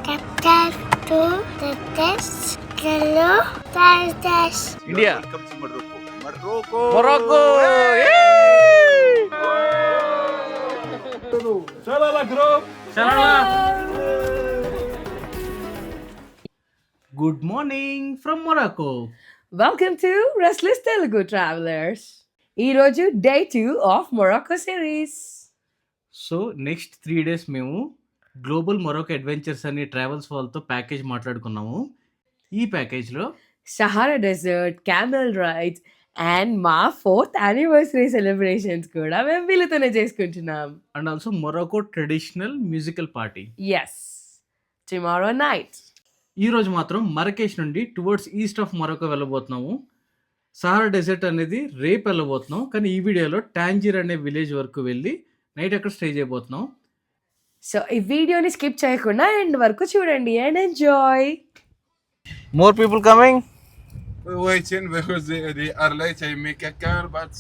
Captain to the test. Hello, test. India. Welcome to Morocco. Morocco. Morocco. Yay! Shalala group. Shalala. Good morning from Morocco. Welcome to Restless Telugu Travelers. ఈరోజు day 2 of Morocco series. So next 3 days మేము global Morocco adventures అనే travels వాళ్ళతో package మాట్లాడుకున్నాము. ఈ ప్యాకేజ్లో Sahara desert, camel rides and మా 4th anniversary celebrations కూడా మేము వీళ్ళతోనే చేసుకుంటున్నాం. And also Morocco traditional musical party. Yes, tomorrow night. ఈరోజు మాత్రం మరకేష్ నుండి టువర్డ్స్ ఈస్ట్ ఆఫ్ మొరాకో వెళ్ళబోతున్నాము. సహారా డెజర్ట్ అనేది రేపు వెళ్ళబోతున్నాం, కానీ ఈ వీడియోలో టాంజీర్ అనే విలేజ్ వరకు వెళ్ళి నైట్ అక్కడ స్టే చేయబోతున్నాం. సో ఈ వీడియోని స్కిప్ చేయకుండా ఎండ్ వరకు చూడండి and enjoy. More people coming. We're waiting because they are late. I make a car, but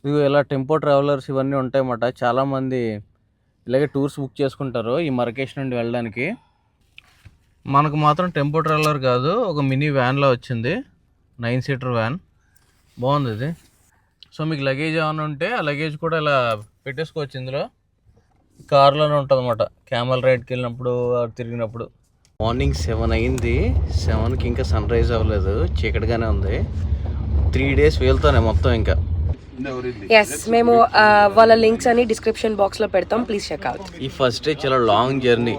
ఇవి ఇలా టెంపో ట్రావెలర్స్ ఇవన్నీ ఉంటాయన్నమాట. చాలామంది ఇలాగే టూర్స్ బుక్ చేసుకుంటారు ఈ మరకేష్ నుండి వెళ్ళడానికి. మనకు మాత్రం టెంపో ట్రావెలర్ కాదు, ఒక మినీ వ్యాన్లో వచ్చింది, 9-seater వ్యాన్. బాగుంది ఇది. సో మీకు లగేజ్ ఏమైనా ఉంటే ఆ లగేజ్ కూడా ఇలా పెట్టేసుకోవచ్చు ఇందులో. కార్లోనే ఉంటుంది అన్నమాట క్యామెల్ రైడ్కి వెళ్ళినప్పుడు తిరిగినప్పుడు. మార్నింగ్ 7 అయింది. 7కి ఇంకా సన్ రైజ్ అవ్వలేదు, చీకటిగానే ఉంది. 3 days వెళ్తానే మొత్తం ఇంకా. no, really. ఎస్, మేము వాళ్ళ లింక్స్ అని డిస్క్రిప్షన్ బాక్స్లో పెడతాం, ప్లీజ్ చెక్అవుట్. ఈ ఫస్ట్ డే చాలా లాంగ్ జర్నీ.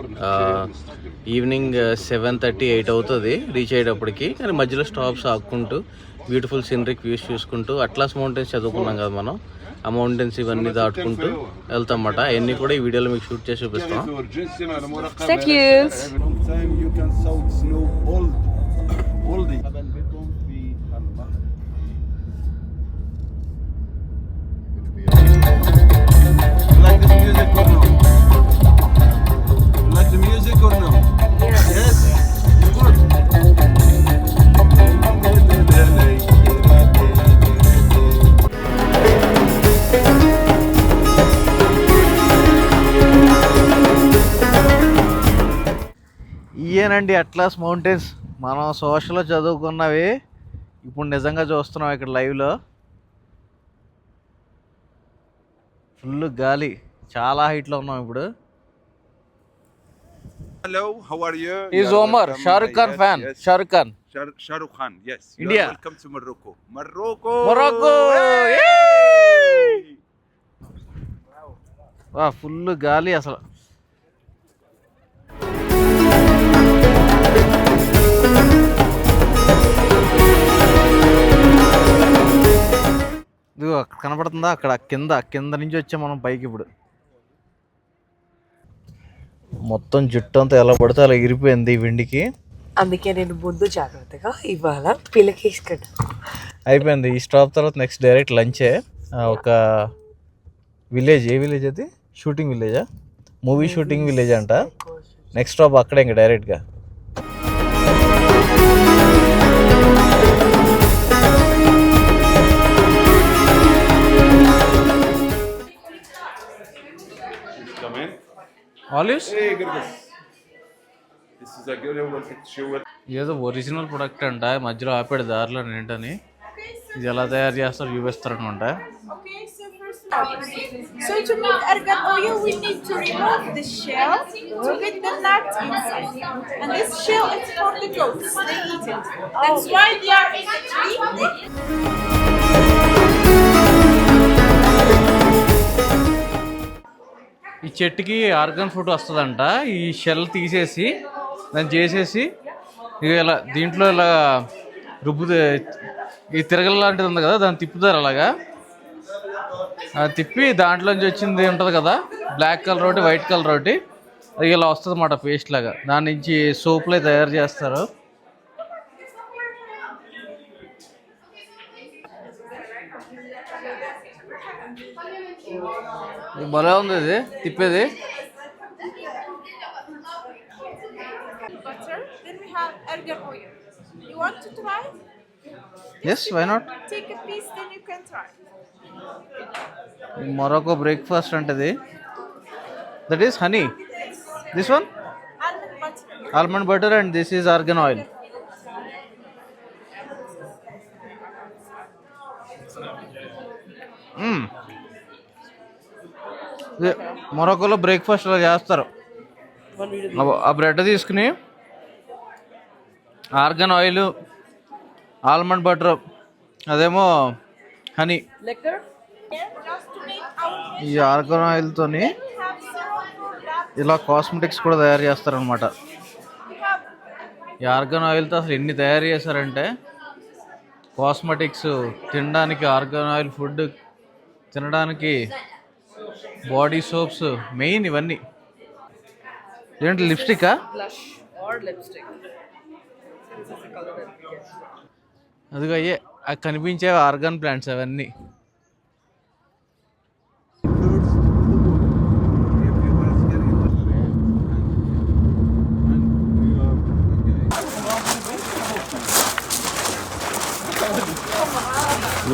ఈవినింగ్ 7:30, 8 అవుతుంది రీచ్ అయ్యేటప్పటికి. కానీ మధ్యలో స్టాప్స్ ఆపుకుంటూ బ్యూటిఫుల్ సీనరీకి వ్యూస్ చూసుకుంటూ అట్లాస్ మౌంటైన్స్ చదువుకున్నాం కదా మనం, ఆ మౌంటైన్స్ ఇవన్నీ దాటుకుంటూ వెళ్తాం అన్నమాట. అవన్నీ కూడా ఈ వీడియోలో మీకు షూట్ చేసి చూపిస్తాం. Stay tuned. Sometime you can saw snow all day. Like the music or no? Like the music or no? Yes. Good. ఇయేనండి అట్లాస్ మౌంటైన్స్. మనం సోషల్లో చదువుకున్నవి ఇప్పుడు నిజంగా చూస్తున్నాం ఇక్కడ లైవ్లో. ఫుల్ గాలి, చాలా హైట్లో ఉన్నాం ఇప్పుడు. Hello, how are you? Is Omar, Shahrukh Khan fan. Shahrukh Khan. Shahrukh Khan, yes. You India. are welcome to Morocco. Morocco. Morocco. వా, ఫుల్ గాలి అసలు. ఇదిగో అక్కడ కనపడుతుందా, అక్కడ కింద నుంచి వచ్చాం మనం పైకి. ఇప్పుడు మొత్తం జుట్టు అంతా ఎలా పడితే అలా ఇరిపోయింది ఈ విండికి. అందుకే నేను ముందు జాగ్రత్తగా ఇవాళ పిల్లకి అయిపోయింది. ఈ స్టాప్ తర్వాత నెక్స్ట్ డైరెక్ట్ లంచే. ఒక విలేజ్, ఏ విలేజ్ అది? షూటింగ్ విలేజా, మూవీ షూటింగ్ విలేజ్ అంట. నెక్స్ట్ స్టాప్ అక్కడే ఇంకా డైరెక్ట్గా. Come in. Olives Hey, Girgis. This is a good one. Show it. ఏదో ఒరిజినల్ ప్రొడక్ట్ అంట, మధ్యలో ఆపాడు దారిలో ఏంటని. ఇది ఎలా తయారు చేస్తారు చూపిస్తారు అనమాట. So to make argan oil, we need to remove the shell to get the nuts inside. And this shell is for the goats. They eat it. That's why they are in the tree. ఈ చెట్టుకి organ fruit వస్తుందంట. ఈ shell తీసేసి దాన్ని చేసేసి ఇక ఇలా దీంట్లో ఇలా రుబ్బుతే, ఈ తిరగల లాంటిది ఉంది కదా, దాన్ని తిప్పుతారు అలాగా. అది తిప్పి దాంట్లోంచి వచ్చింది ఉంటుంది కదా, బ్లాక్ కలర్ ఒకటి, వైట్ కలర్ ఒకటి, అది ఇలా వస్తుంది అన్నమాట పేస్ట్ లాగా. దాని నుంచి సోప్లే తయారు చేస్తారు. భలే ఉంది ఇది తిప్పేది. Butter. Then we have argan oil. You want to try? Yes, why not. Take a piece, then you can try. Morocco breakfast అంటది. That is honey. This one And butter. Almond butter and this is argan oil. మొరొకోలో breakfast అలా చేస్తారు. ఆ bread తీసుకుని argan oil, almond butter, అదేమో honey. Liquor? Just to make our ఈ argan ఆయిల్తోని have syrup for that. ఇలా cosmetics కూడా తయారు చేస్తారనమాట. We have ఈ ఆర్గన్ ఆయిల్తో అసలు ఎన్ని తయారు చేశారంటే కాస్మెటిక్స్, తినడానికి ఆర్గన్ ఆయిల్, ఫుడ్ తినడానికి బాడీ సోప్స్, మెయిన్ ఇవన్నీ. ఏంటి లిప్స్టికా? Blush or lipstick. This is the color that we get. అదిగో అయ్యే అవి కనిపించే ఆర్గన్ ప్లాంట్స్ అవన్నీ.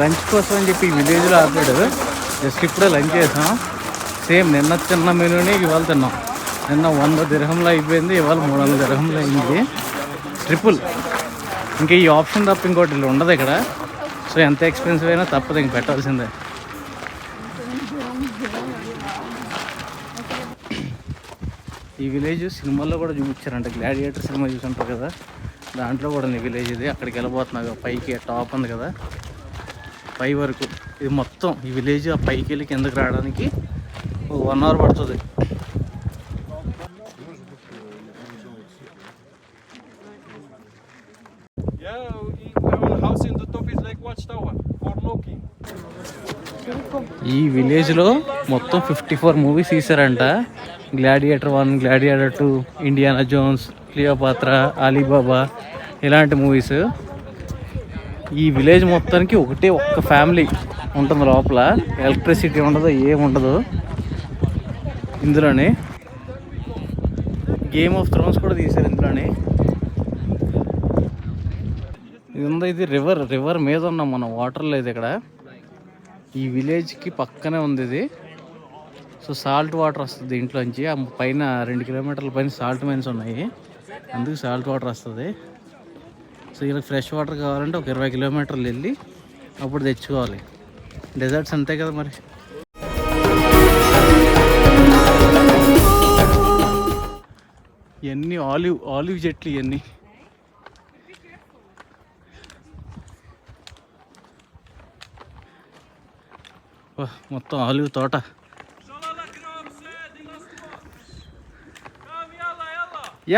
లంచ్ కోసం అని చెప్పి విలేజ్లో ఆపాడు. జస్ట్ ఇప్పుడే లంచ్ చేసాం. సేమ్ నిన్న తిన్న మెనూనే ఇవాళ తిన్నాం. నిన్న 100 దిర్హంలో అయిపోయింది, ఇవాళ 300 దిర్హంలో అయింది. ట్రిపుల్. ఇంకా ఈ ఆప్షన్ తప్ప ఇంకోటి ఉండదు ఇక్కడ. సో ఎంత ఎక్స్పెన్సివ్ అయినా తప్పదు, ఇంక పెట్టాల్సిందే. ఈ విలేజ్ సినిమాల్లో కూడా చూపించారంట. గ్లాడియేటర్ సినిమా చూసుంటారు కదా, దాంట్లో కూడా ఉంది విలేజ్ ఇది. అక్కడికి వెళ్ళిపోతున్నా, పైకి టాప్ ఉంది కదా, పై వరకు. ఇది మొత్తం ఈ విలేజ్ ఆ పైకి వెళ్ళి కిందకి రావడానికి 1 hour పడుతుంది. ఈ విలేజ్లో మొత్తం 54 మూవీస్ తీశారంట. Gladiator 1, Gladiator 2, Indiana Jones, Cleopatra, Ali Baba, ఇలాంటి మూవీస్. ఈ విలేజ్ మొత్తానికి ఒక్క ఫ్యామిలీ ఉంటుంది లోపల. ఎలక్ట్రిసిటీ ఉండదు, ఏముండదు ఇందులోనే. గేమ్ ఆఫ్ థ్రోన్స్ కూడా తీశారు ఇందులోనే. ఇది రివర్ మీద ఉన్నాం మనం, వాటర్ లేదు ఇక్కడ. ఈ విలేజ్కి పక్కనే ఉంది ఇది. సో సాల్ట్ వాటర్ వస్తుంది ఇంట్లోంచి. ఆ పైన 2 కిలోమీటర్ల పైన సాల్ట్ మైన్స్ ఉన్నాయి, అందుకు సాల్ట్ వాటర్ వస్తుంది. సో ఇలా ఫ్రెష్ వాటర్ కావాలంటే ఒక 20 కిలోమీటర్లు వెళ్ళి అప్పుడు తెచ్చుకోవాలి. డెజర్ట్స్ అంతే కదా మరి. ఇవన్నీ ఆలివ్ చెట్లు ఇవన్నీ. మొత్తం ఆలివ్ తోట.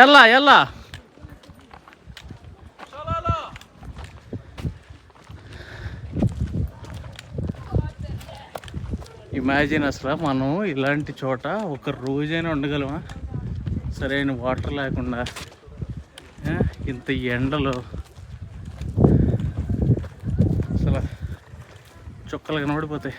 ఎల్లా ఎల్లా ఇమాజిన్ అసలు మనం ఇలాంటి చోట ఒక రోజైనా ఉండగలమా? సరైన వాటర్ లేకుండా, ఇంత ఎండలో అసలు చుక్కలు కనబడిపోతాయి.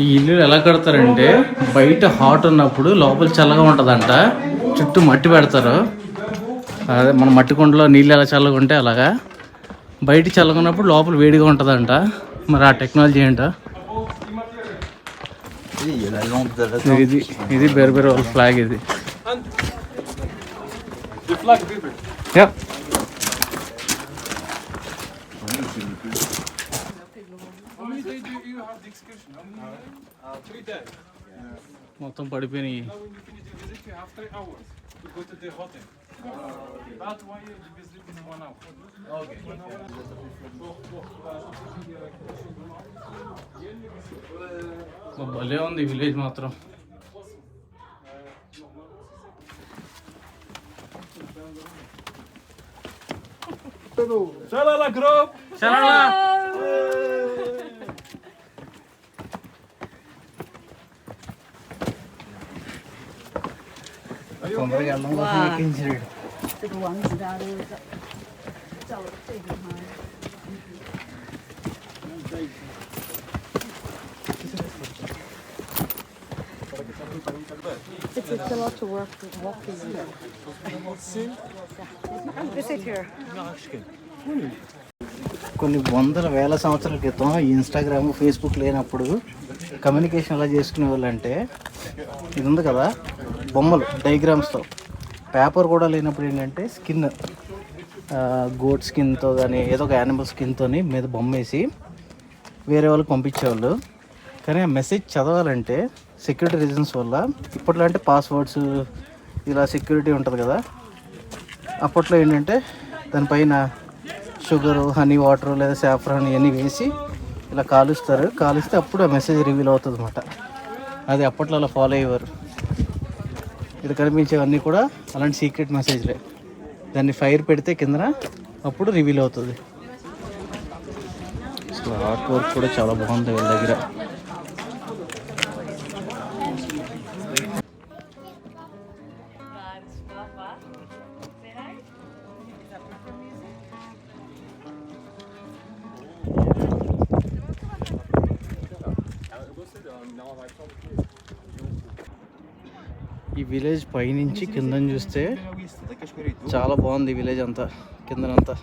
ఈ ఇల్లు ఎలా కడతారంటే, బయట హాట్ ఉన్నప్పుడు లోపల చల్లగా ఉంటుందంట. చుట్టూ మట్టి పెడతారు. అదే మన మట్టి కుండలో నీళ్ళు ఎలా చల్లగా ఉంటే అలాగా బయట చల్లగా ఉన్నప్పుడు లోపల వేడిగా ఉంటుందంట. మరి ఆ టెక్నాలజీ ఏంటో. ఇది బెర్బెర్ వాళ్ళ ఫ్లాగ్ ఇది. మొత్తం పడిపోయినాయి. భలే ఉంది విలేజ్ మాత్రం. Shalala group. Shalala. తొందరగా వెళ్ళడం కోసం ఎక్కించాడు. It's a lot to work with walking. This is here. కొన్ని వందల వేల సంవత్సరాల క్రితం ఈ ఇన్స్టాగ్రామ్ ఫేస్బుక్ లేనప్పుడు కమ్యూనికేషన్ ఎలా చేసుకునే వాళ్ళు అంటే ఇది ఉంది కదా బొమ్మలు డయాగ్రామ్స్తో, పేపర్ కూడా లేనప్పుడు ఏంటంటే స్కిన్, గోట్ స్కిన్తో కానీ ఏదో ఒక యానిమల్ స్కిన్తో మీద బొమ్మ వేసి వేరే వాళ్ళకి పంపించేవాళ్ళు. కానీ ఆ మెసేజ్ చదవాలంటే సెక్యూరిటీ రీజన్స్ వల్ల, ఇప్పట్లో అంటే పాస్వర్డ్స్ ఇలా సెక్యూరిటీ ఉంటుంది కదా, అప్పట్లో ఏంటంటే దానిపైన షుగరు, హనీ వాటర్ లేదా సాఫ్రాన్ ఇవన్నీ వేసి ఇలా కాలుస్తారు. కాలుస్తే అప్పుడు ఆ మెసేజ్ రివీల్ అవుతుంది అన్నమాట. అది అప్పట్లో అలా ఫాలో అయ్యేవారు. ఇక్కడ కనిపించేవన్నీ కూడా అలాంటి సీక్రెట్ మెసేజ్లే. దాన్ని ఫైర్ పెడితే కిందన అప్పుడు రివీల్ అవుతుంది. అసలు ఆర్ట్ వర్క్ కూడా చాలా బాగుంది వీళ్ళ దగ్గర. ఈ విలేజ్ పైనుంచి కిందని చూస్తే చాలా బాగుంది. ఈ విలేజ్ అంతా కిందనంతా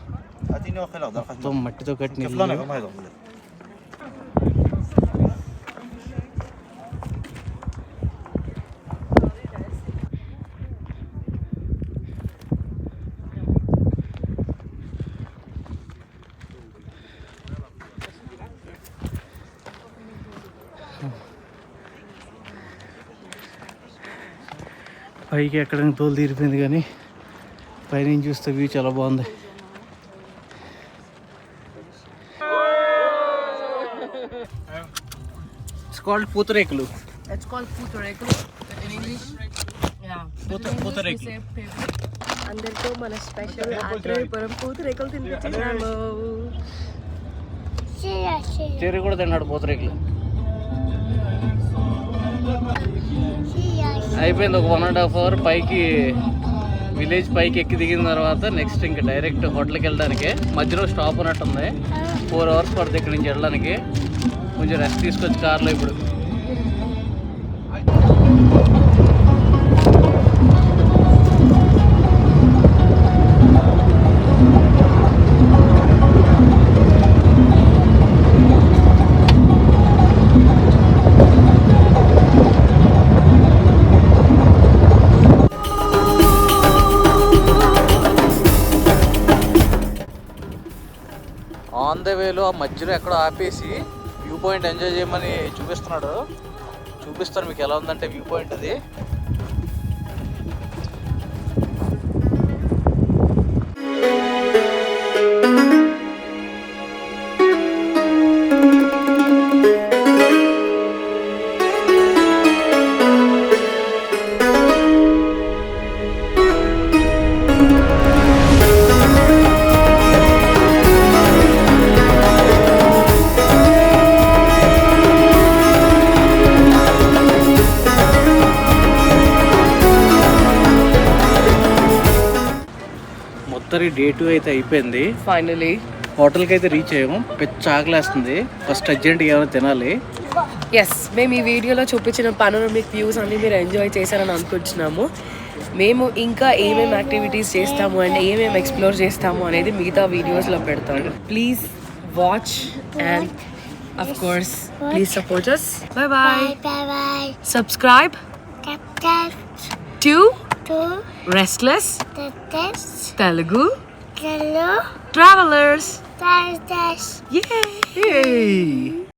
మొత్తం మట్టితో కట్టిన ఇల్లు. పైకి ఎక్కడానికి తోలు తీరిపోయింది కానీ పైనుంచి చూస్తే వ్యూ చాలా బాగుంది. It's called pootharekulu. It's called pootharekulu in English. Yeah. పూతరేకులు. అందరితో మన స్పెషల్ ఆత్రేయపురం పూతరేకులు తినిపించాము. చెర్రీ కూడా తిన్నాడు పూతరేకులు. అయిపోయింది ఒక 1.5 hour పైకి, విలేజ్ పైకి ఎక్కి దిగిన తర్వాత నెక్స్ట్ ఇంకా డైరెక్ట్ హోటల్కి వెళ్ళడానికి. మధ్యలో స్టాప్ ఉన్నట్టుంది. 4 hours పడుతుంది ఇక్కడి నుంచి వెళ్ళడానికి. కొంచెం రెస్ట్ తీసుకొచ్చి కార్లో ఇప్పుడు. ఆన్ ద వేలో ఆ మధ్యలో ఎక్కడో ఆపేసి వ్యూ పాయింట్ ఎంజాయ్ చేయమని చూపిస్తున్నాడు. చూపిస్తాను మీకు ఎలా ఉందంటే వ్యూ పాయింట్ అది. మొత్తం డే 2 అయితే అయిపోయింది. ఫైనలీ హోటల్కి అయితే రీచ్ అయ్యాము. పెద్ద ఆకలేస్తుంది. ఫస్ట్ అర్జెంట్గా ఏమైనా తినాలి. ఎస్, మేము ఈ వీడియోలో చూపించిన పానోరమిక్ వ్యూస్ అన్ని మీరు ఎంజాయ్ చేశారని అనుకుంటున్నాము. మేము ఇంకా ఏమేమి యాక్టివిటీస్ చేస్తాము అండ్ ఏమేమి ఎక్స్ప్లోర్ చేస్తాము అనేది మిగతా వీడియోస్లో పెడతాము. Please watch and of course please support us. Bye bye. Bye bye. Subscribe to Restless Telugu Hello. Travelers. That's Yay!